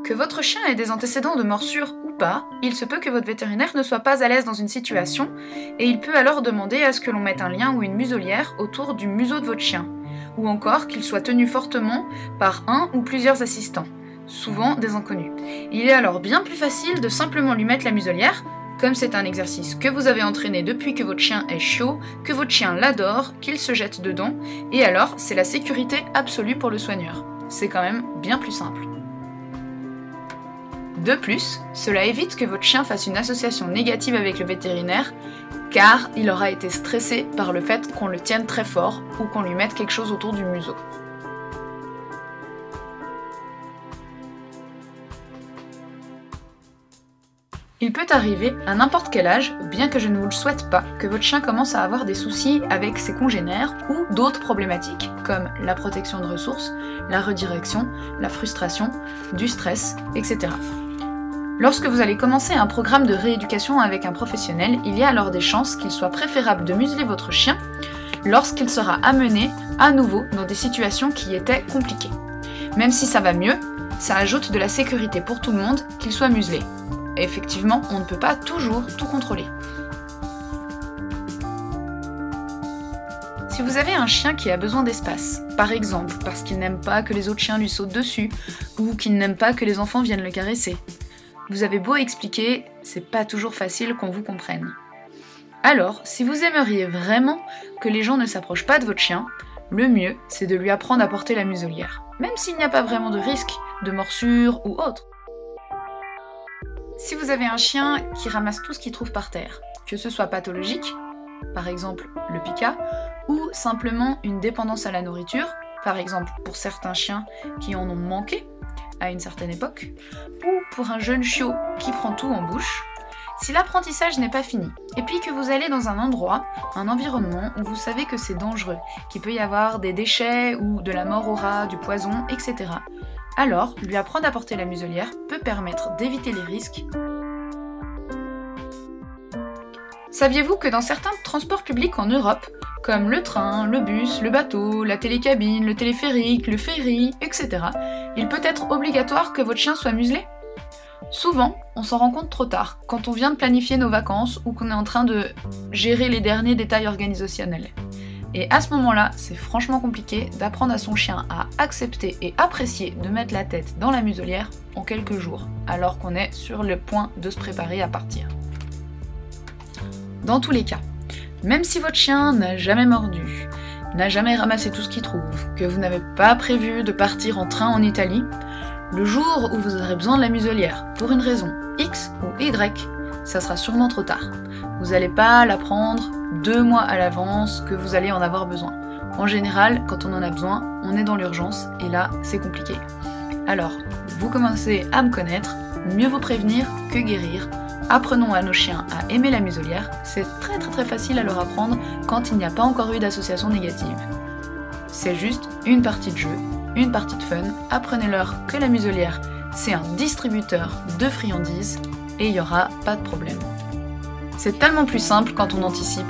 Que votre chien ait des antécédents de morsure ou pas, il se peut que votre vétérinaire ne soit pas à l'aise dans une situation et il peut alors demander à ce que l'on mette un lien ou une muselière autour du museau de votre chien, ou encore qu'il soit tenu fortement par un ou plusieurs assistants, souvent des inconnus. Il est alors bien plus facile de simplement lui mettre la muselière, comme c'est un exercice que vous avez entraîné depuis que votre chien est chiot, que votre chien l'adore, qu'il se jette dedans, et alors c'est la sécurité absolue pour le soigneur. C'est quand même bien plus simple. De plus, cela évite que votre chien fasse une association négative avec le vétérinaire, car il aura été stressé par le fait qu'on le tienne très fort ou qu'on lui mette quelque chose autour du museau. Il peut arriver à n'importe quel âge, bien que je ne vous le souhaite pas, que votre chien commence à avoir des soucis avec ses congénères ou d'autres problématiques comme la protection de ressources, la redirection, la frustration, du stress, etc. Lorsque vous allez commencer un programme de rééducation avec un professionnel, il y a alors des chances qu'il soit préférable de museler votre chien lorsqu'il sera amené à nouveau dans des situations qui étaient compliquées. Même si ça va mieux, ça ajoute de la sécurité pour tout le monde qu'il soit muselé. Et effectivement, on ne peut pas toujours tout contrôler. Si vous avez un chien qui a besoin d'espace, par exemple parce qu'il n'aime pas que les autres chiens lui sautent dessus, ou qu'il n'aime pas que les enfants viennent le caresser, vous avez beau expliquer, c'est pas toujours facile qu'on vous comprenne. Alors, si vous aimeriez vraiment que les gens ne s'approchent pas de votre chien, le mieux, c'est de lui apprendre à porter la muselière, même s'il n'y a pas vraiment de risque, de morsure ou autre. Si vous avez un chien qui ramasse tout ce qu'il trouve par terre, que ce soit pathologique, par exemple le pica, ou simplement une dépendance à la nourriture, par exemple pour certains chiens qui en ont manqué à une certaine époque, ou pour un jeune chiot qui prend tout en bouche, si l'apprentissage n'est pas fini, et puis que vous allez dans un endroit, un environnement où vous savez que c'est dangereux, qu'il peut y avoir des déchets ou de la mort au rat, du poison, etc., alors lui apprendre à porter la muselière peut permettre d'éviter les risques. Saviez-vous que dans certains transports publics en Europe, comme le train, le bus, le bateau, la télécabine, le téléphérique, le ferry, etc., il peut être obligatoire que votre chien soit muselé ? Souvent, on s'en rend compte trop tard, quand on vient de planifier nos vacances ou qu'on est en train de gérer les derniers détails organisationnels. Et à ce moment-là, c'est franchement compliqué d'apprendre à son chien à accepter et apprécier de mettre la tête dans la muselière en quelques jours, alors qu'on est sur le point de se préparer à partir. Dans tous les cas, même si votre chien n'a jamais mordu, n'a jamais ramassé tout ce qu'il trouve, que vous n'avez pas prévu de partir en train en Italie, le jour où vous aurez besoin de la muselière, pour une raison X ou Y, ça sera sûrement trop tard. Vous n'allez pas la prendre 2 mois à l'avance que vous allez en avoir besoin. En général, quand on en a besoin, on est dans l'urgence et là, c'est compliqué. Alors, vous commencez à me connaître, mieux vaut prévenir que guérir. Apprenons à nos chiens à aimer la muselière, c'est très facile à leur apprendre quand il n'y a pas encore eu d'association négative. C'est juste une partie de jeu, une partie de fun, apprenez-leur que la muselière, c'est un distributeur de friandises et il n'y aura pas de problème. C'est tellement plus simple quand on anticipe